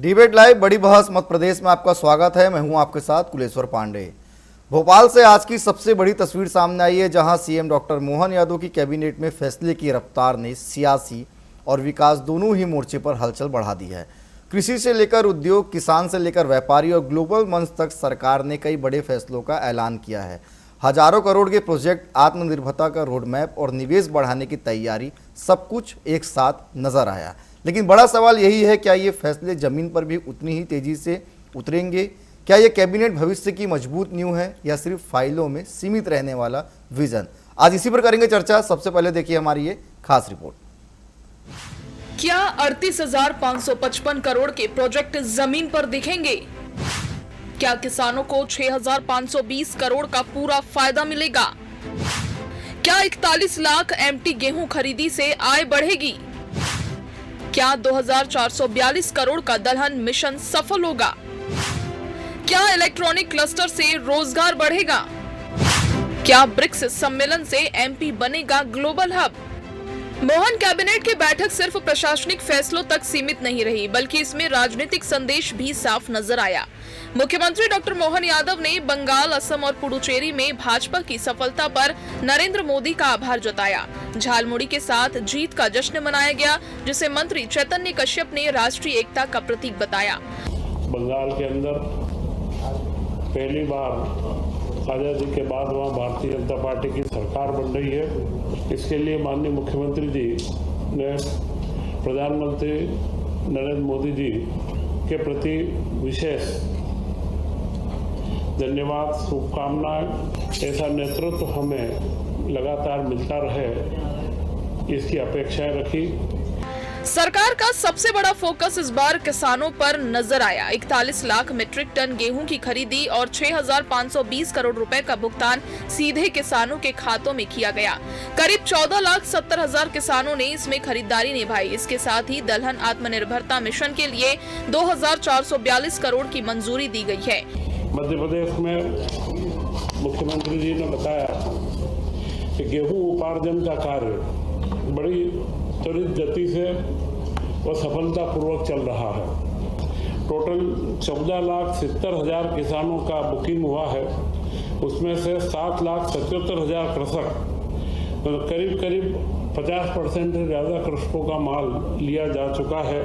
Debate live बड़ी बहस मध्य प्रदेश में आपका स्वागत है। मैं हूं आपके साथ कुलेश्वर पांडे। भोपाल से आज की सबसे बड़ी तस्वीर सामने आई है, जहां सीएम डॉक्टर मोहन यादव की कैबिनेट में फैसले की रफ्तार ने सियासी और विकास दोनों ही मोर्चे पर हलचल बढ़ा दी है। कृषि से लेकर उद्योग, किसान से लेकर व्यापारी और ग्लोबल मंच तक सरकार ने कई बड़े फैसलों का ऐलान किया है। हजारों करोड़ के प्रोजेक्ट, आत्मनिर्भरता का रोड मैप और निवेश बढ़ाने की तैयारी, सब कुछ एक साथ नजर आया। लेकिन बड़ा सवाल यही है, क्या ये फैसले जमीन पर भी उतनी ही तेजी से उतरेंगे? क्या ये कैबिनेट भविष्य की मजबूत नींव है या सिर्फ फाइलों में सीमित रहने वाला विजन? आज इसी पर करेंगे चर्चा। सबसे पहले देखिए हमारी ये खास रिपोर्ट। क्या 38,555 करोड़ के प्रोजेक्ट जमीन पर दिखेंगे? क्या किसानों को 6,520 करोड़ का पूरा फायदा मिलेगा? क्या 41 लाख एमटी गेहूं खरीदी से आय बढ़ेगी? क्या 2,442 करोड़ का दलहन मिशन सफल होगा? क्या इलेक्ट्रॉनिक क्लस्टर से रोजगार बढ़ेगा? क्या ब्रिक्स सम्मेलन से एमपी बनेगा ग्लोबल हब? मोहन कैबिनेट की बैठक सिर्फ प्रशासनिक फैसलों तक सीमित नहीं रही, बल्कि इसमें राजनीतिक संदेश भी साफ नजर आया। मुख्यमंत्री डॉक्टर मोहन यादव ने बंगाल, असम और पुडुचेरी में भाजपा की सफलता पर नरेंद्र मोदी का आभार जताया। झालमुड़ी के साथ जीत का जश्न मनाया गया, जिसे मंत्री चैतन्य कश्यप ने राष्ट्रीय एकता का प्रतीक बताया। बंगाल के अंदर पहली बार आज़ादी के बाद वहाँ भारतीय जनता पार्टी की सरकार बन रही है। इसके लिए माननीय मुख्यमंत्री जी ने प्रधानमंत्री नरेंद्र मोदी जी के प्रति विशेष धन्यवाद, शुभकामनाएं। ऐसा नेतृत्व हमें लगातार मिलता रहे, इसकी अपेक्षाएं रखी। सरकार का सबसे बड़ा फोकस इस बार किसानों पर नजर आया। 41 लाख मीट्रिक टन गेहूं की खरीदी और 6,520 करोड़ रुपए का भुगतान सीधे किसानों के खातों में किया गया। करीब 14,70,000 किसानों ने इसमें खरीदारी निभाई। इसके साथ ही दलहन आत्मनिर्भरता मिशन के लिए 2,442 करोड़ की मंजूरी दी गई है। मध्य प्रदेश में मुख्यमंत्री जी ने बताया कि गेहूं उपार्जन का कार्य बड़ी त्वरित गति से और सफलतापूर्वक चल रहा है। टोटल 14,70,000 किसानों का बुकिंग हुआ है। उसमें से 7,77,000 कृषक, करीब करीब 50% से ज़्यादा कृषकों का माल लिया जा चुका है।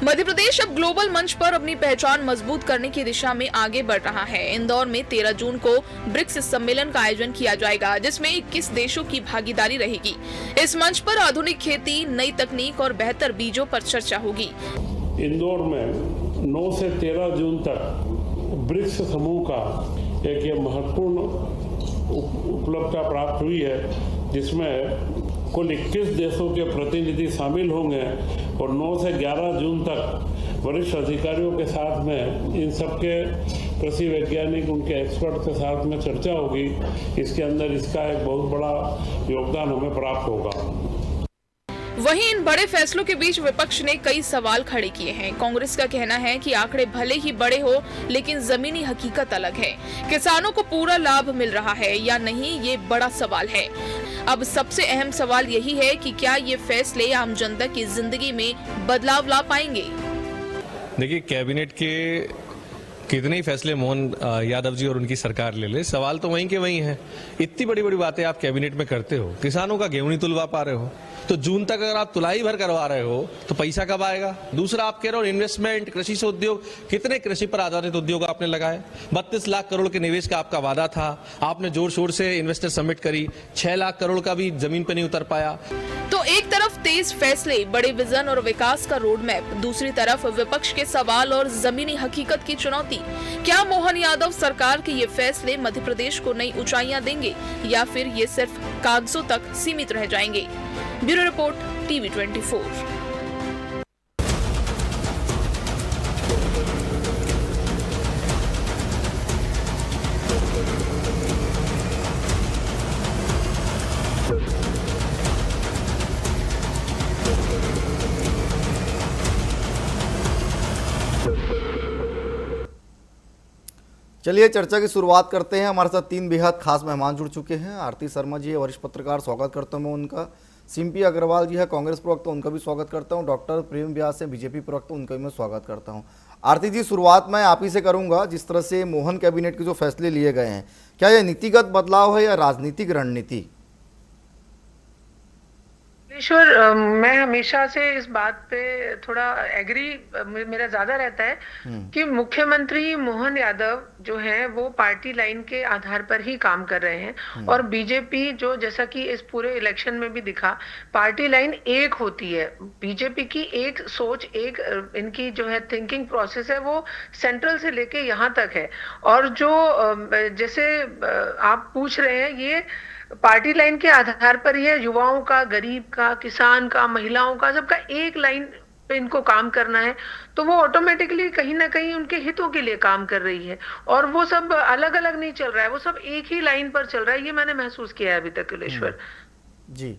मध्य प्रदेश अब ग्लोबल मंच पर अपनी पहचान मजबूत करने की दिशा में आगे बढ़ रहा है। इंदौर में 13 जून को ब्रिक्स सम्मेलन का आयोजन किया जाएगा, जिसमें 21 देशों की भागीदारी रहेगी। इस मंच पर आधुनिक खेती, नई तकनीक और बेहतर बीजों पर चर्चा होगी। इंदौर में 9 से 13 जून तक ब्रिक्स समूह का एक ये महत्वपूर्ण उपलब्धता प्राप्त हुई है, जिसमें कुल 21 देशों के प्रतिनिधि शामिल होंगे और 9 से 11 जून तक वरिष्ठ अधिकारियों के साथ में इन सबके कृषि वैज्ञानिक, उनके एक्सपर्ट के साथ में चर्चा होगी। इसके अंदर इसका एक बहुत बड़ा योगदान हमें प्राप्त होगा। वहीं इन बड़े फैसलों के बीच विपक्ष ने कई सवाल खड़े किए हैं। कांग्रेस का कहना है कि आंकड़े भले ही बड़े हो, लेकिन जमीनी हकीकत अलग है। किसानों को पूरा लाभ मिल रहा है या नहीं, ये बड़ा सवाल है। अब सबसे अहम सवाल यही है कि क्या ये फैसले आम जनता की जिंदगी में बदलाव ला पाएंगे। देखिए, कैबिनेट के कितने ही फैसले मोहन यादव जी और उनकी सरकार ले ले, सवाल तो वहीं के वहीं है। इतनी बड़ी बड़ी बातें आप कैबिनेट में करते हो, किसानों का गेहूं नहीं तुलवा पा रहे हो, तो जून तक अगर आप तुलाई भर करवा रहे हो तो पैसा कब आएगा? दूसरा, आप कह रहे हो इन्वेस्टमेंट, कृषि से उद्योग, कितने कृषि पर आधारित उद्योग आपने लगाए? 32 लाख करोड़ के निवेश का आपका वादा था, आपने जोर शोर से इन्वेस्टर समिट करी, 6 लाख करोड़ का भी जमीन पर नहीं उतर पाया। तो एक तरफ तेज फैसले, बड़े विजन और विकास का रोड मैप, दूसरी तरफ विपक्ष के सवाल और जमीनी हकीकत की चुनौती। क्या मोहन यादव सरकार के ये फैसले मध्य प्रदेश को नई ऊंचाइयां देंगे या फिर ये सिर्फ कागजों तक सीमित रह जाएंगे? Bureau report, TV 24। चलिए चर्चा की शुरुआत करते हैं। हमारे साथ 3 बेहद खास मेहमान जुड़ चुके हैं। आरती शर्मा जी, वरिष्ठ पत्रकार, स्वागत करता हूं मैं उनका। सिम्पी अग्रवाल जी है कांग्रेस प्रवक्ता, उनका भी स्वागत करता हूं। डॉक्टर प्रेम व्यास है बीजेपी प्रवक्ता, उनका भी मैं स्वागत करता हूं। आरती जी, शुरुआत मैं आप ही से करूंगा। जिस तरह से मोहन कैबिनेट के जो फैसले लिए गए हैं, क्या यह नीतिगत बदलाव है या राजनीतिक रणनीति? ईश्वर, मैं हमेशा से इस बात पे थोड़ा एग्री मेरा ज्यादा रहता है कि मुख्यमंत्री मोहन यादव जो है वो पार्टी लाइन के आधार पर ही काम कर रहे हैं और बीजेपी जो, जैसा कि इस पूरे इलेक्शन में भी दिखा, पार्टी लाइन एक होती है। बीजेपी की एक सोच, एक इनकी जो है थिंकिंग प्रोसेस है, वो सेंट्रल से लेके यहाँ तक है। और जो जैसे आप पूछ रहे हैं, ये पार्टी लाइन के आधार पर ही है। युवाओं का, गरीब का, किसान का, महिलाओं का, सबका एक लाइन पे इनको काम करना है, तो वो ऑटोमेटिकली कहीं ना कहीं उनके हितों के लिए काम कर रही है। और वो सब अलग अलग नहीं चल रहा है, वो सब एक ही लाइन पर चल रहा है। ये मैंने महसूस किया है अभी तक, कुलेश्वर। जी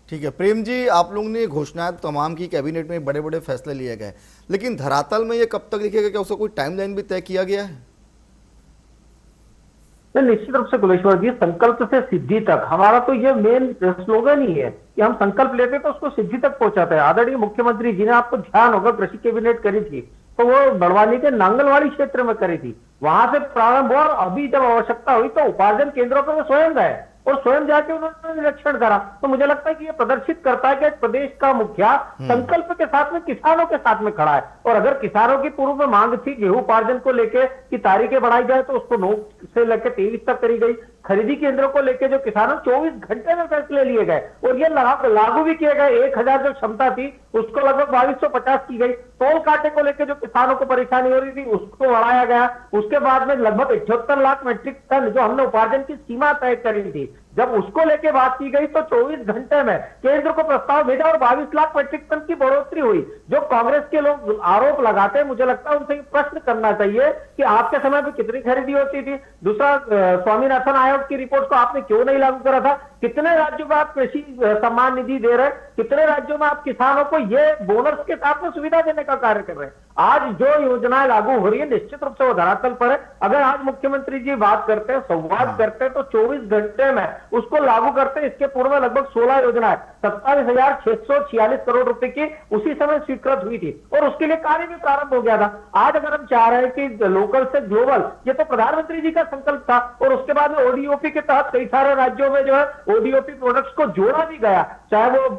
ठीक है। प्रेम जी, आप लोगों ने घोषणाएं तमाम की, कैबिनेट में बड़े बड़े फैसले लिए गए, लेकिन धरातल में ये कब तक दिखेगा? क्या उसका कोई टाइमलाइन भी तय किया गया है? निश्चित रूप से कुलेश्वर जी, संकल्प से सिद्धि तक हमारा तो ये मेन स्लोगन ही है कि हम संकल्प लेते तो उसको सिद्धि तक पहुंचाते हैं। आदरणीय मुख्यमंत्री जी ने, आपको ध्यान होगा, कृषि कैबिनेट करी थी तो वो बड़वानी के नांगलवाड़ी क्षेत्र में करी थी, वहां से प्रारंभ हुआ। और अभी जब आवश्यकता हुई तो उपार्जन केंद्रों पर वो स्वयं गए और स्वयं जाके उन्होंने निरीक्षण करा। तो मुझे लगता है कि ये प्रदर्शित करता है कि प्रदेश का मुखिया संकल्प के साथ में किसानों के साथ में खड़ा है। और अगर किसानों की पूर्व में मांग थी गेहूं उपार्जन को लेकर कि तारीखें बढ़ाई जाए, तो उसको 9 से लेकर 23 तक करी गई। खरीदी केंद्रों को लेकर जो किसानों 24 घंटे में फैसले लिए गए और ये लागू भी किए गए। 1000 जो क्षमता थी उसको लगभग 2250 की गई। टोल कांटे को लेकर जो किसानों को परेशानी हो रही थी उसको बढ़ाया गया। उसके बाद में लगभग 78 लाख मीट्रिक टन जो हमने उपार्जन की सीमा तय करी थी, जब उसको लेके बात की गई तो 24 घंटे में केंद्र को प्रस्ताव भेजा और 22 लाख मीट्रिक टन की बढ़ोतरी हुई। जो कांग्रेस के लोग आरोप लगाते हैं, मुझे लगता है उनसे प्रश्न करना चाहिए कि आपके समय पर कितनी खरीदी होती थी। दूसरा, स्वामीनाथन आयोग की रिपोर्ट को आपने क्यों नहीं लागू करा था? कितने राज्यों में आप कृषि सम्मान निधि दे रहे हैं? कितने राज्यों में आप किसानों को ये बोनस के साथ में सुविधा देने का कार्य कर रहे हैं? आज जो योजनाएं लागू हो रही है, निश्चित रूप से वो धरातल पर है। अगर आज मुख्यमंत्री जी बात करते हैं, संवाद करते हैं, तो 24 घंटे में उसको लागू करते हैं। इसके पूर्व में लगभग 16 योजनाएं 27,646 करोड़ रुपए की उसी समय स्वीकृत हुई थी और उसके लिए कार्य भी प्रारंभ हो गया था। आज अगर हम चाह रहे हैं कि लोकल से ग्लोबल, ये तो प्रधानमंत्री जी का संकल्प था और उसके बाद में ओडीओपी के तहत कई सारे राज्यों में जो है ओडीओपी प्रोडक्ट्स को जोड़ा भी गया। चाहे वो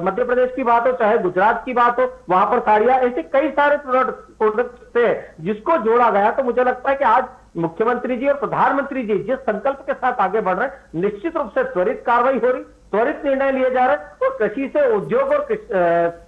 मध्य प्रदेश की बात हो, चाहे गुजरात की बात हो, वहां पर साड़ियां, ऐसे कई सारे प्रोडक्ट थे जिसको जोड़ा गया। तो मुझे लगता है कि आज मुख्यमंत्री जी और प्रधानमंत्री जी जिस संकल्प के साथ आगे बढ़ रहे हैं, निश्चित रूप से त्वरित कार्रवाई हो रही, त्वरित निर्णय लिए जा रहे हैं और कृषि से उद्योग और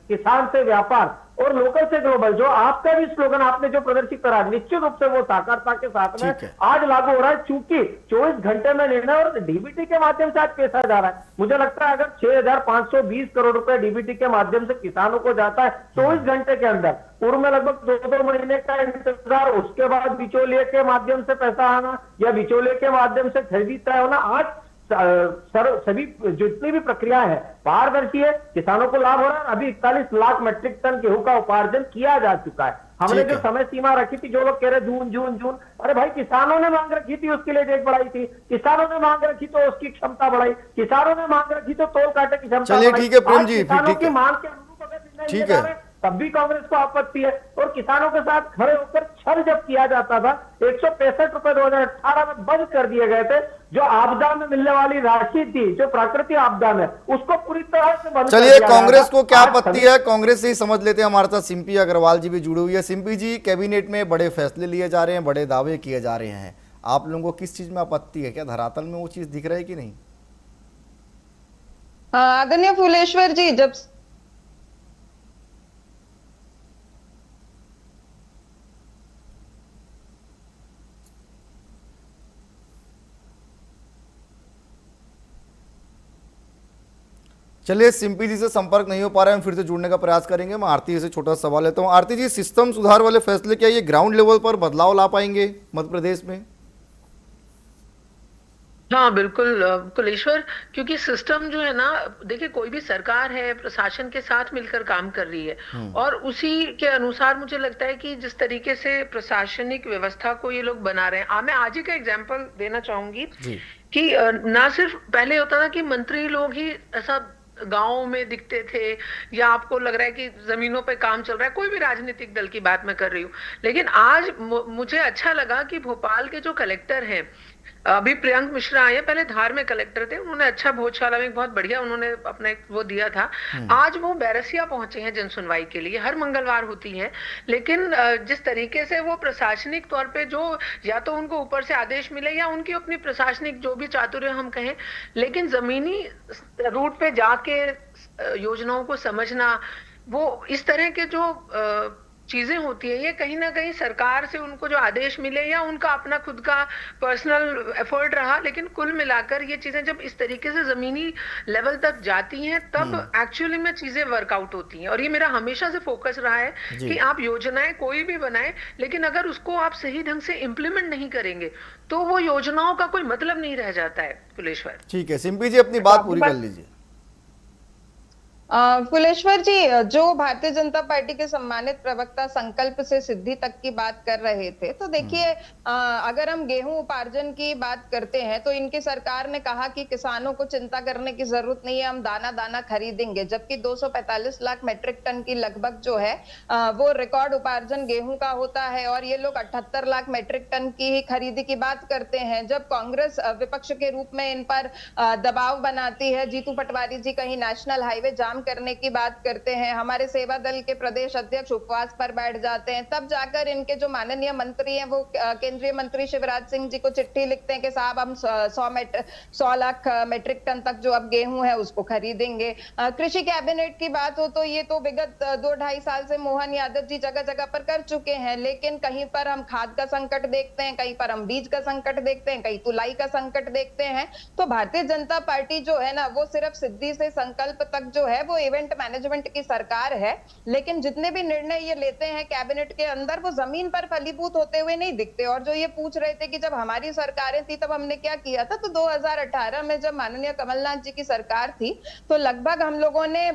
किसान से व्यापार और लोकल से ग्लोबल, जो आपका भी स्लोगन आपने जो प्रदर्शित करा, निश्चित रूप से वो साकारता के साथ में आज लागू हो रहा है। चूंकि 24 घंटे में निर्णय और डीबीटी के माध्यम से आज पेशा जा रहा है। मुझे लगता है अगर 6,520 करोड़ रुपए डीबीटी के माध्यम से किसानों को जाता है 24 घंटे के अंदर, पूर्व में लगभग 2 महीने का इंतजार, उसके बाद बिचौलिए के माध्यम से पैसा आना या बिचौलिए के माध्यम से खरीदी तय होना, आज सभी जितनी भी प्रक्रिया है पारदर्शी है, किसानों को लाभ हो रहा है। अभी 41 लाख मीट्रिक टन गेहूं का उपार्जन किया जा चुका है। हमने जो समय सीमा रखी थी, जो लोग कह रहे जून जून जून, अरे भाई किसानों ने मांग रखी थी, उसके लिए डेट बढ़ाई थी। किसानों ने मांग रखी तो उसकी क्षमता बढ़ाई, किसानों ने मांग रखी तो तोल काटे की क्षमता। चलिए ठीक है प्रेम जी, किसानों की मांग के अनुरूप अगर निर्णय लिए जा रहे हैं, तब भी कांग्रेस को आपत्ति है। और किसानों के साथ खड़े होकर छल जब किया जाता था, 165 रुपए 2018 में बंद कर दिए गए थे। जो आपदा में मिलने वाली राशि थी, जो प्राकृतिक आपदा में, उसको पूरी तरह से बंद। चलिए, कांग्रेस को क्या आपत्ति है, कांग्रेस से ही समझ लेते हैं। हमारे साथ सिम्पी अग्रवाल जी भी जुड़ी हुई है। सिम्पी जी, कैबिनेट में बड़े फैसले लिए जा रहे हैं, बड़े दावे किए जा रहे हैं, आप लोगों को किस चीज में आपत्ति है? क्या धरातल में वो चीज दिख रहा है कि नहीं? आदरणीय फुलेश्वर जी, जब चलिए, सिम्पी जी से संपर्क नहीं हो पा रहा है, हम फिर से जुड़ने का प्रयास करेंगे। मैं आरती जी से छोटा सवाल लेता हूँ। आरती जी, सिस्टम सुधार वाले फैसले क्या ये ग्राउंड लेवल पर बदलाव ला पाएंगे मध्य प्रदेश में? हाँ बिल्कुल कुलेश्वर, क्योंकि सिस्टम जो है ना, देखिए कोई भी सरकार है प्रशासन के साथ मिलकर काम कर रही है, और उसी के अनुसार मुझे लगता है कि जिस तरीके से प्रशासनिक व्यवस्था को ये लोग बना रहे हैं, मैं आज ही का एग्जांपल देना चाहूंगी जी। कि ना सिर्फ पहले होता था कि मंत्री लोग ही ऐसा गांवों में दिखते थे, या आपको लग रहा है कि जमीनों पे काम चल रहा है, कोई भी राजनीतिक दल की बात मैं कर रही हूँ, लेकिन आज मुझे अच्छा लगा कि भोपाल के जो कलेक्टर हैं, अभी प्रियंक मिश्रा आए हैं, पहले धार में कलेक्टर थे, उन्होंने अच्छा भोजशाला में बहुत बढ़िया उन्होंने अपना एक वो दिया था। आज वो बैरसिया पहुंचे हैं जन सुनवाई के लिए, हर मंगलवार होती है, लेकिन जिस तरीके से वो प्रशासनिक तौर पे जो, या तो उनको ऊपर से आदेश मिले या उनकी अपनी प्रशासनिक जो भी चातुर्य हम कहें, लेकिन जमीनी रूट पे जाके योजनाओं को समझना, वो इस तरह के जो चीजें होती है, ये कहीं ना कहीं सरकार से उनको जो आदेश मिले या उनका अपना खुद का पर्सनल एफर्ट रहा, लेकिन कुल मिलाकर ये चीजें जब इस तरीके से जमीनी लेवल तक जाती हैं, तब एक्चुअली में चीजें वर्कआउट होती हैं। और ये मेरा हमेशा से फोकस रहा है कि आप योजनाएं कोई भी बनाएं, लेकिन अगर उसको आप सही ढंग से इम्प्लीमेंट नहीं करेंगे तो वो योजनाओं का कोई मतलब नहीं रह जाता है। कुलेश्वर, ठीक है, सिम्पी जी अपनी बात पूरी कर लीजिए। फुलेश्वर जी, जो भारतीय जनता पार्टी के सम्मानित प्रवक्ता संकल्प से सिद्धि तक की बात कर रहे थे, तो देखिए अगर हम गेहूं उपार्जन की बात करते हैं तो इनकी सरकार ने कहा कि किसानों को चिंता करने की जरूरत नहीं है, हम दाना दाना खरीदेंगे, जबकि 245 लाख मीट्रिक टन की लगभग जो है वो रिकॉर्ड उपार्जन गेहूं का होता है, और ये लोग 78 लाख मीट्रिक टन की ही खरीदी की बात करते हैं। जब कांग्रेस विपक्ष के रूप में इन पर दबाव बनाती है, जीतू पटवारी जी कहीं नेशनल हाईवे जाम करने की बात करते हैं, हमारे सेवा दल के प्रदेश अध्यक्ष उपवास पर बैठ जाते हैं, तब जाकर इनके जो माननीय मंत्री हैं वो केंद्रीय मंत्री शिवराज सिंह जी को चिट्ठी लिखते हैं कि साहब हम 100 लाख मीट्रिक टन तक जो अब गेहूं है उसको खरीदेंगे। कृषि कैबिनेट की बात हो तो ये तो विगत 2-2.5 साल से मोहन यादव जी जगह जगह पर कर चुके हैं, लेकिन कहीं पर हम खाद का संकट देखते हैं, कहीं पर हम बीज का संकट देखते हैं, कहीं तुलाई का संकट देखते हैं। तो भारतीय जनता पार्टी जो है ना, वो सिर्फ सिद्धि से संकल्प तक जो है वो इवेंट मैनेजमेंट की सरकार है, लेकिन जितने भी निर्णय ये लेते हैं कैबिनेट के अंदर, वो जमीन पर फलीभूत होते हुए नहीं दिखते। और जो ये पूछ रहे थे कि जब हमारी सरकारें थी तब हमने क्या किया था, तो 2018 में जब माननीय कमलनाथ जी की सरकार थी तो लगभग हम लोगों ने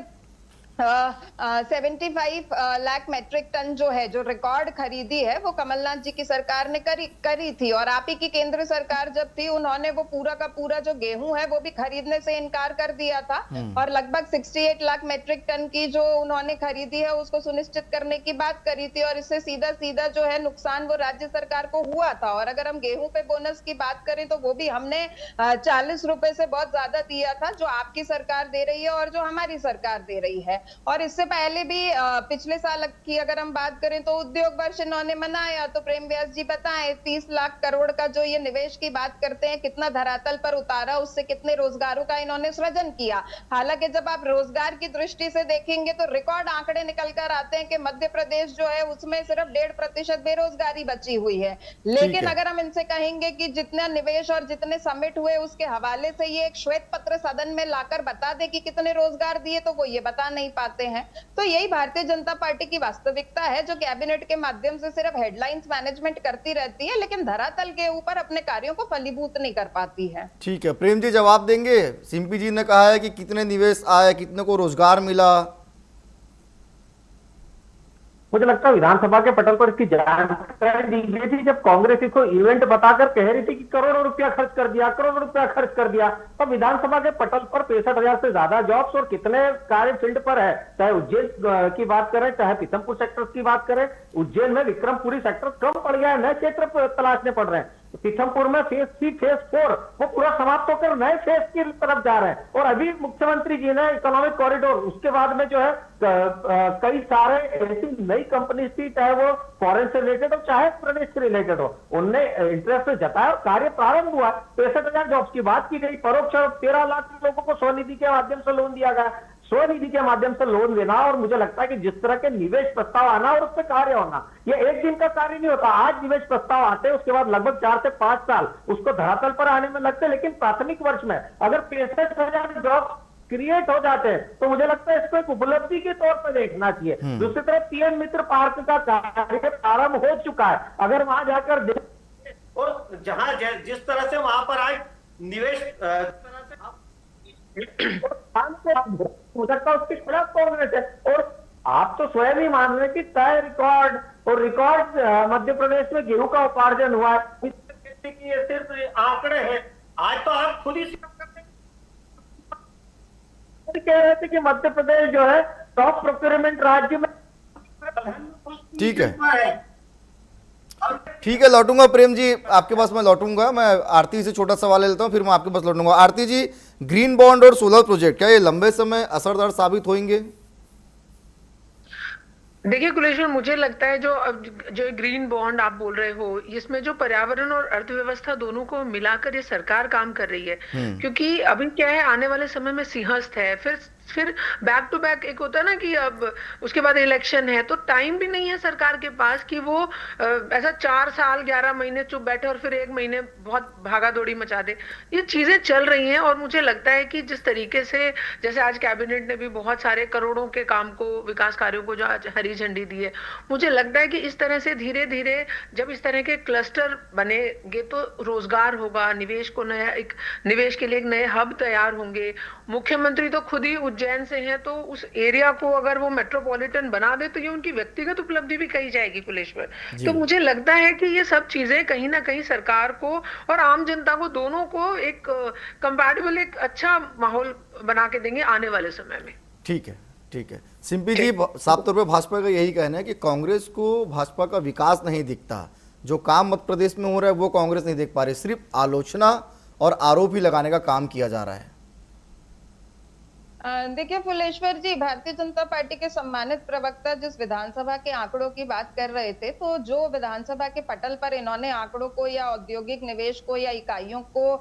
75 लाख मीट्रिक टन जो है, जो रिकॉर्ड खरीदी है, वो कमलनाथ जी की सरकार ने करी थी। और आप ही की केंद्र सरकार जब थी, उन्होंने वो पूरा का पूरा जो गेहूं है वो भी खरीदने से इनकार कर दिया था, और लगभग 68 लाख मीट्रिक टन की जो उन्होंने खरीदी है उसको सुनिश्चित करने की बात करी थी, और इससे सीधा सीधा जो है नुकसान वो राज्य सरकार को हुआ था। और अगर हम गेहूं पे बोनस की बात करें तो वो भी हमने 40 रुपए से बहुत ज्यादा दिया था, जो आपकी सरकार दे रही है और जो हमारी सरकार दे रही है। और इससे पहले भी पिछले साल की अगर हम बात करें तो उद्योग वर्ष इन्होंने मनाया, तो प्रेम व्यास जी बताएं 30 लाख करोड़ का जो ये निवेश की बात करते हैं, कितना धरातल पर उतारा, उससे कितने रोजगारों का इन्होंने सृजन किया। हालांकि जब आप रोजगार की दृष्टि से देखेंगे तो रिकॉर्ड आंकड़े निकल कर आते हैं कि मध्य प्रदेश जो है उसमें सिर्फ 1.5% बेरोजगारी बची हुई है। लेकिन अगर हम इनसे कहेंगे कि जितना निवेश और जितने समिट हुए उसके हवाले से ये एक श्वेत पत्र सदन में लाकर बता दे कि कितने रोजगार दिए, तो वो ये बता नहीं पाते हैं। तो यही भारतीय जनता पार्टी की वास्तविकता है, जो कैबिनेट के माध्यम से सिर्फ हेडलाइंस मैनेजमेंट करती रहती है, लेकिन धरातल के ऊपर अपने कार्यों को फलीभूत नहीं कर पाती है। ठीक है, प्रेम जी जवाब देंगे। सिम्पी जी ने कहा है कि कितने निवेश आए, कितने को रोजगार मिला। मुझे लगता है विधानसभा के पटल पर इसकी जानकारी दी गई थी जब कांग्रेस इसको इवेंट बताकर कह रही थी कि करोड़ों रुपया खर्च कर दिया, करोड़ों रुपया खर्च कर दिया। तो विधानसभा के पटल पर 65,000 से ज्यादा जॉब्स और कितने कार्य फील्ड पर है, चाहे उज्जैन की बात करें, चाहे पीथमपुर सेक्टर की बात करें। उज्जैन में विक्रमपुरी सेक्टर कम पड़ गया है, नए क्षेत्र तलाशने पड़ रहे हैं। पीथमपुर में फेज 3 फेज 4 वो पूरा समाप्त होकर नए फेज की तरफ जा रहे हैं। और अभी मुख्यमंत्री जी ने इकोनॉमिक कॉरिडोर, उसके बाद में जो है कई सारे ऐसी नई कंपनी थी, चाहे वो फॉरेन से रिलेटेड हो चाहे प्रदेश से रिलेटेड हो, उनने इंटरेस्ट जताया और कार्य प्रारंभ हुआ। 65,000 जॉब्स की बात की गई। परोक्ष 13 लाख लोगों को स्वनिधि के माध्यम से लोन दिया गया। स्वनिधि के माध्यम से लोन देना, और मुझे लगता है कि जिस तरह के निवेश प्रस्ताव आना और उस पर कार्य होना, ये एक दिन का कार्य नहीं होता। आज निवेश प्रस्ताव आते हैं, उसके बाद लगभग 4 से 5 साल उसको धरातल पर आने में लगते हैं। लेकिन प्राथमिक वर्ष में अगर 65,000 जॉब क्रिएट हो जाते हैं तो मुझे लगता है इसको एक उपलब्धि के तौर पर देखना चाहिए। दूसरी तरफ पीएम मित्र पार्क का कार्य प्रारंभ हो चुका है। अगर वहां जाकर और जहां जिस तरह से वहां पर आज निवेश हो सकता है उसके खिलाफ कांग्रेस है। और आप तो स्वयं ही मान रहे हैं कि तय रिकॉर्ड और रिकॉर्ड मध्य प्रदेश में गेहूं का उपार्जन हुआ है। की ये सिर्फ आंकड़े हैं। आज तो आप खुद ही कह रहे थे कि मध्य प्रदेश जो है टॉप प्रोक्योरमेंट राज्य में। ठीक है, ठीक है, लौटूंगा प्रेम जी आपके पास, मैं लौटूंगा। मैं आरती से छोटा सवाल ले लेता हूं, फिर मैं आपके पास लौटूंगा। आरती जी, ग्रीन बॉन्ड और सोलर प्रोजेक्ट क्या ये लंबे समय असरदार साबित होंगे? देखिए कुलेश्वर, मुझे लगता है जो ग्रीन बॉन्ड आप बोल रहे हो, इसमें जो पर्यावरण और अर्थव्यवस्था दोनों को मिलाकर ये सरकार काम कर रही है। क्योंकि अभी क्या है, आने वाले समय में सिंहस्थ है, फिर बैक टू बैक एक होता है ना कि अब उसके बाद इलेक्शन है, तो टाइम भी नहीं है सरकार के पास कि वो ऐसा 4 साल 11 महीने चुप बैठे और फिर 1 महीने बहुत भागा दौड़ी मचा दे। ये चीजें चल रही हैं और मुझे लगता है कि जिस तरीके से, जैसे आज कैबिनेट ने भी बहुत सारे करोड़ों के काम को, विकास कार्यों को जो आज हरी झंडी दी है, मुझे लगता है कि इस तरह से धीरे धीरे जब इस तरह के क्लस्टर बनेंगे तो रोजगार होगा, निवेश को नया, एक निवेश के लिए एक नए हब तैयार होंगे। मुख्यमंत्री तो खुद ही उज्जैन से हैं, तो उस एरिया को अगर वो मेट्रोपॉलिटन बना दे तो ये उनकी व्यक्तिगत उपलब्धि भी कही जाएगी कुलेश्वर। तो मुझे लगता है कि ये सब चीजें कहीं ना कहीं सरकार को और आम जनता को, दोनों को एक कंपैटिबल, एक अच्छा माहौल बना के देंगे आने वाले समय में। ठीक है, ठीक है। सिंपी जी, साफ तौर पे भाजपा का यही कहना है कि कांग्रेस को भाजपा का विकास नहीं दिखता, जो काम मध्य प्रदेश में हो रहा है वो कांग्रेस नहीं देख पा रही, सिर्फ आलोचना और आरोप ही लगाने का काम किया जा रहा है। देखिए फुलेश्वर जी, भारतीय जनता पार्टी के सम्मानित प्रवक्ता जिस विधानसभा के आंकड़ों की बात कर रहे थे, तो जो विधानसभा के पटल पर इन्होंने आंकड़ों को या औद्योगिक निवेश को या इकाइयों को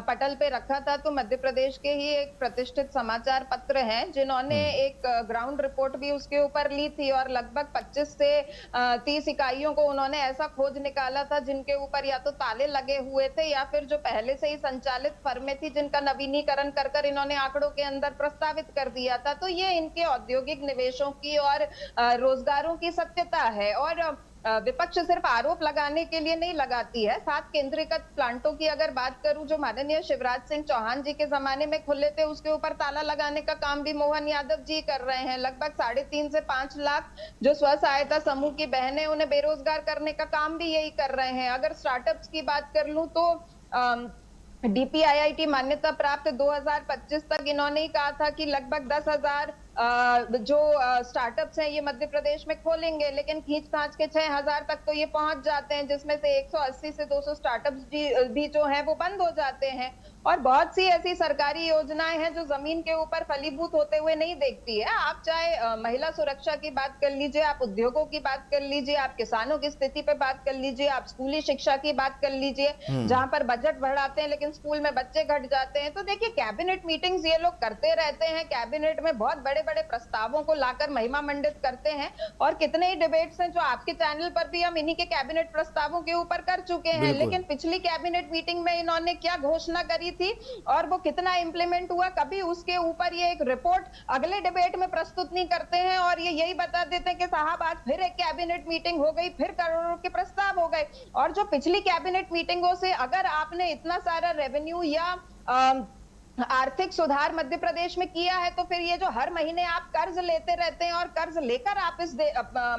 पटल पे रखा था, तो मध्य प्रदेश के ही एक प्रतिष्ठित समाचार पत्र हैं जिन्होंने एक ग्राउंड रिपोर्ट भी उसके ऊपर ली थी और लगभग 25 से 30 इकाइयों को उन्होंने ऐसा खोज निकाला था जिनके ऊपर या तो ताले लगे हुए थे या फिर जो पहले से ही संचालित फर्में थी जिनका नवीनीकरण कर इन्होंने आंकड़ों के अंदर प्रस्तावित कर दिया था। तो ये इनके औद्योगिक निवेशों की और रोजगारों की सत्यता है। और विपक्ष सिर्फ आरोप लगाने के लिए नहीं लगाती है। 7 केंद्रीकृत प्लांटों की अगर बात करूं जो माननीय शिवराज सिंह चौहान जी के जमाने में खुले थे, उसके ऊपर ताला लगाने का काम भी मोहन यादव जी कर रहे हैं। लगभग 3.5 से 5 लाख जो स्व सहायता समूह की बहनें, उन्हें बेरोजगार करने का काम भी यही कर रहे हैं। अगर स्टार्टअप्स की बात कर लूं तो DPIIT मान्यता प्राप्त 2025 तक इन्होंने ही कहा था कि लगभग 10,000 जो स्टार्टअप्स हैं ये मध्य प्रदेश में खोलेंगे, लेकिन खींच-तांच के 6,000 तक तो ये पहुंच जाते हैं, जिसमें से 180 से 200 स्टार्टअप्स भी जो हैं वो बंद हो जाते हैं। और बहुत सी ऐसी सरकारी योजनाएं हैं जो जमीन के ऊपर फलीभूत होते हुए नहीं देखती है। आप चाहे महिला सुरक्षा की बात कर लीजिए, आप उद्योगों की बात कर लीजिए, आप किसानों की स्थिति पे बात कर लीजिए, आप स्कूली शिक्षा की बात कर लीजिए, जहां पर बजट बढ़ाते हैं लेकिन स्कूल में बच्चे घट जाते हैं। तो देखिए, कैबिनेट मीटिंग्स ये लोग करते रहते हैं, कैबिनेट में बहुत बड़े बड़े प्रस्तावों को लाकर महिमा मंडित करते हैं, और कितने ही डिबेट्स हैं जो आपके चैनल पर भी हम इन्हीं के कैबिनेट प्रस्तावों के ऊपर कर चुके हैं। लेकिन पिछली कैबिनेट मीटिंग में इन्होंने क्या घोषणा करी थी और वो कितना इंप्लीमेंट हुआ, कभी उसके ऊपर ये एक रिपोर्ट अगले डिबेट में प्रस्तुत नहीं करते हैं, और ये यही बता देते हैं कि साहब आज फिर एक कैबिनेट मीटिंग हो गई, फिर करोड़ों के प्रस्ताव हो गए। और जो पिछली कैबिनेट मीटिंगों से अगर आपने इतना सारा रेवेन्यू या आर्थिक सुधार मध्य प्रदेश में किया है, तो फिर ये जो हर महीने आप कर्ज लेते रहते हैं और कर्ज लेकर आप इस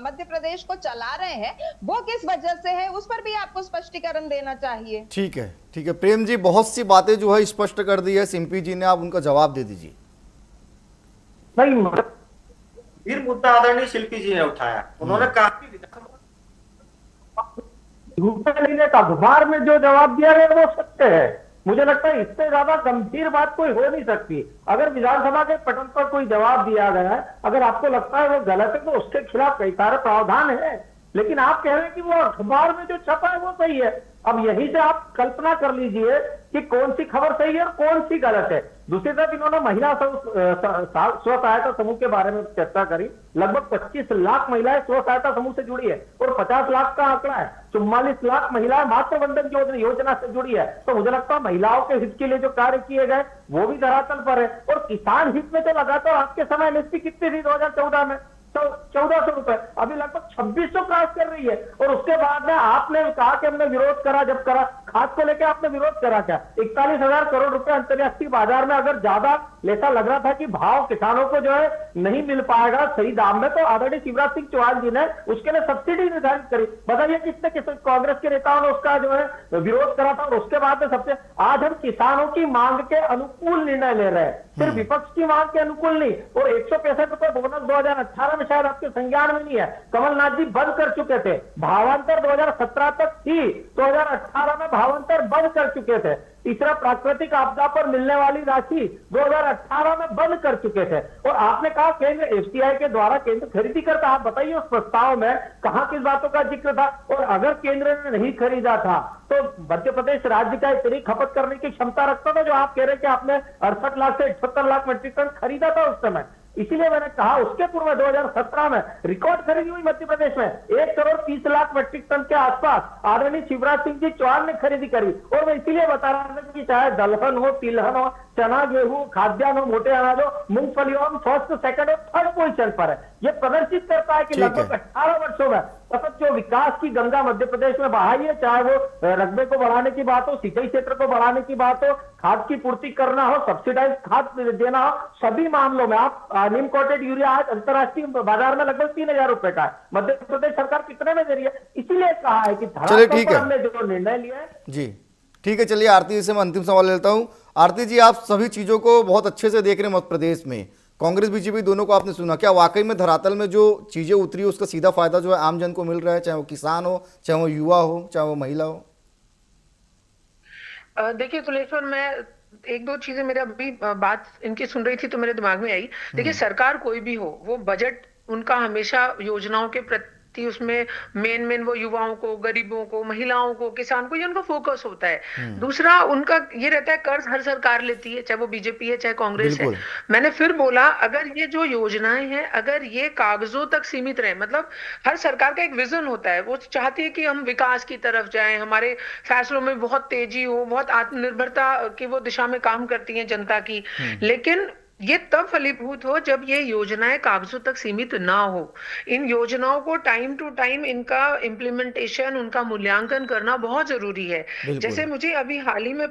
मध्य प्रदेश को चला रहे हैं, वो किस वजह से है, उस पर भी आपको स्पष्टीकरण देना चाहिए। ठीक है, ठीक है प्रेम जी, बहुत सी बातें जो है स्पष्ट कर दी है सिंपी जी ने, आप उनका जवाब दे दीजिए। नहीं, फिर मुद्दा आदरणीय शिल्पी जी ने उठाया, उन्होंने काफी का अखबार में जो जवाब दिया गया वो सत्य है। मुझे लगता है इससे ज्यादा गंभीर बात कोई हो नहीं सकती। अगर विधानसभा के पटल पर कोई जवाब दिया गया है, अगर आपको लगता है वो गलत है, तो उसके खिलाफ कई सारे प्रावधान है, लेकिन आप कह रहे हैं कि वो अखबार में जो छपा है वो सही है। अब यही से आप कल्पना कर लीजिए कि कौन सी खबर सही है और कौन सी गलत है। दूसरी तरफ इन्होंने महिला स्व सहायता समूह के बारे में चर्चा करी। लगभग 25 लाख महिलाएं स्व सहायता समूह से जुड़ी है और 50 लाख का आंकड़ा है। 44 लाख महिलाएं मातृ वंदन योजना से जुड़ी है। तो मुझे लगता है महिलाओं के हित के लिए जो कार्य किए गए वो भी धरातल पर है। और किसान हित में तो लगातार आज के समय एमएसपी कितनी थी 2014 में, 1400 रुपए, अभी लगभग 2600 क्रॉस कर रही है। और उसके बाद में आपने कहा कि हमने विरोध करा, जब करा खाद को लेकर आपने विरोध करा क्या? 41,000 करोड़ रुपए अंतर्राष्ट्रीय बाजार में अगर ज्यादा ऐसा लग रहा था कि भाव किसानों को जो है नहीं मिल पाएगा सही दाम में, तो आदरणीय शिवराज सिंह चौहान जी ने उसके लिए सब्सिडी निर्धारित करी। बताइए कितने कांग्रेस के नेताओं ने उसका जो है विरोध करा था। और उसके बाद में सबसे आज हम किसानों की मांग के अनुकूल निर्णय ले रहे हैं, सिर्फ विपक्ष की मांग के अनुकूल नहीं। और 165 रुपए बोनस 2018 में शायद आपके संज्ञान में नहीं है, कमलनाथ जी बंद कर चुके थे। भावांतर 2017 तक थी, 2018 में भावांतर बंद कर चुके थे। तीसरा, प्राकृतिक आपदा पर मिलने वाली राशि 2018 में बंद कर चुके थे। और आपने कहा केंद्र एफसीआई के द्वारा केंद्र खरीदी करता। आप बताइए उस प्रस्ताव में कहां किस बातों का जिक्र था? और अगर केंद्र ने नहीं खरीदा था तो मध्य प्रदेश राज्य का इतनी खपत करने की क्षमता रखता था जो आप कह रहे हैं कि आपने 68 लाख से 78 लाख मीट्रिक टन खरीदा था उस समय। इसीलिए मैंने कहा उसके पूर्व में 2017 में रिकॉर्ड खरीदी हुई मध्य प्रदेश में 1 करोड़ 30 लाख मीट्रिक टन के आसपास आदरणीय शिवराज सिंह जी चौहान ने खरीदी करी। और मैं इसीलिए बता रहा था कि चाहे दलहन हो, तिलहन हो, चना, गेहूं, खाद्यान्न हो, मोटे अनाज हो, मूंगफली हो, हम फर्स्ट, सेकंड और थर्ड पोजीशन पर है। ये प्रदर्शित करता है कि लगभग 18 वर्षों में सतत जो विकास की गंगा मध्य प्रदेश में बहाई है, चाहे वो रकबे को बढ़ाने की बात हो, सिंचाई क्षेत्र को बढ़ाने की बात हो, खाद की पूर्ति करना हो, सब्सिडाइज खाद देना हो, सभी मामलों में आप नीम कोटेड यूरिया आज अंतर्राष्ट्रीय बाजार में लगभग 3,000 रुपए का है, मध्य प्रदेश सरकार कितने में दे रही है? इसीलिए कहा है कि चलिए ठीक है, हमने जो निर्णय लिया है। जी ठीक है। चलिए आरती जी से मैं अंतिम सवाल लेता हूं। आरती जी, आप सभी चीजों को बहुत अच्छे से देख रहे हैं मध्य प्रदेश में, कांग्रेस बीजेपी दोनों को आपने सुना, क्या वाकई में धरातल में जो चीजें उतरी उसका सीधा फायदा जो है आम जन को मिल रहा है, चाहे वो किसान हो, चाहे वो युवा हो, चाहे वो महिला हो? देखिए तुलेश्वर, मैं एक दो चीजें मेरे अभी बात इनकी सुन रही थी तो मेरे दिमाग में आई। देखिए सरकार कोई भी हो, वो बजट उनका हमेशा योजनाओं के प्रति उसमें मेन वो युवाओं को, गरीबों को, महिलाओं को, किसान को, ये उनका फोकस होता है। दूसरा उनका ये रहता है कर्ज हर सरकार लेती है, चाहे वो बीजेपी है चाहे कांग्रेस है। मैंने फिर बोला अगर ये जो योजनाएं हैं अगर ये कागजों तक सीमित रहे, मतलब हर सरकार का एक विजन होता है, वो चाहती है कि हम विकास की तरफ जाएं, हमारे फैसलों में बहुत तेजी हो, बहुत आत्मनिर्भरता की वो दिशा में काम करती है जनता की, लेकिन ये तब फलीभूत हो जब ये योजनाएं कागजों तक सीमित ना हो। इन योजनाओं को टाइम टू टाइम इनका इम्प्लीमेंटेशन, उनका मूल्यांकन करना बहुत जरूरी है। जैसे मुझे अभी हाल ही में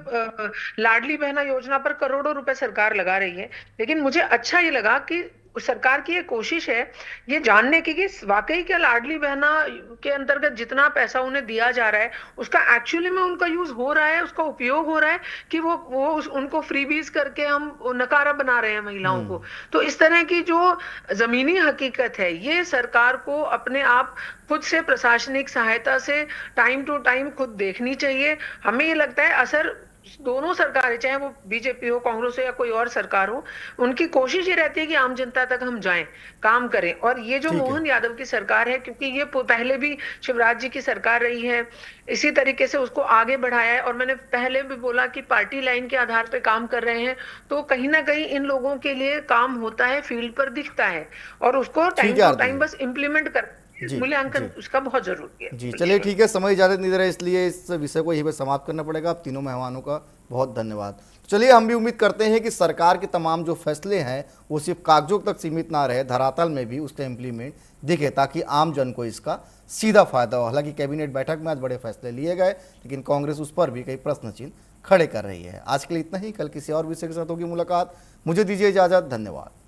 लाडली बहना योजना पर करोड़ों रुपए सरकार लगा रही है, लेकिन मुझे अच्छा ये लगा कि सरकार की ये कोशिश है ये जानने की कि वाकई क्या लाडली बहना के अंतर्गत जितना पैसा उन्हें दिया जा रहा है उसका एक्चुअली में उनका यूज हो रहा है, उसका उपयोग हो रहा है, कि वो उनको फ्रीबीज करके हम नकारा बना रहे हैं महिलाओं को। तो इस तरह की जो जमीनी हकीकत है ये सरकार को अपने आप खुद से प्रशासनिक सहायता से टाइम टू टाइम खुद देखनी चाहिए। हमें ये लगता है असर दोनों सरकारें, चाहे वो बीजेपी हो, कांग्रेस हो या कोई और सरकार हो, उनकी कोशिश ये रहती है कि आम जनता तक हम जाएं, काम करें। और ये जो मोहन यादव की सरकार है, क्योंकि ये पहले भी शिवराज जी की सरकार रही है, इसी तरीके से उसको आगे बढ़ाया है। और मैंने पहले भी बोला कि पार्टी लाइन के आधार पे काम कर रहे हैं, तो कहीं ना कहीं इन लोगों के लिए काम होता है, फील्ड पर दिखता है, और उसको टाइम टू टाइम बस इम्प्लीमेंट कर मूल्यांकन उसका बहुत जरूरी है। जी चलिए ठीक है, समय इजाजत नहीं दे रहा है इसलिए इस विषय को यहीं पे समाप्त करना पड़ेगा। आप तीनों मेहमानों का बहुत धन्यवाद। चलिए हम भी उम्मीद करते हैं कि सरकार के तमाम जो फैसले हैं वो सिर्फ कागजों तक सीमित ना रहे, धरातल में भी उसका इम्प्लीमेंट दिखे ताकि आम जन को इसका सीधा फायदा हो। हालांकि कैबिनेट बैठक में आज बड़े फैसले लिए गए, लेकिन कांग्रेस उस पर भी कई प्रश्न चिन्ह खड़े कर रही है। आज के लिए इतना ही, कल किसी और विषय के साथ होगी मुलाकात। मुझे दीजिए इजाजत, धन्यवाद।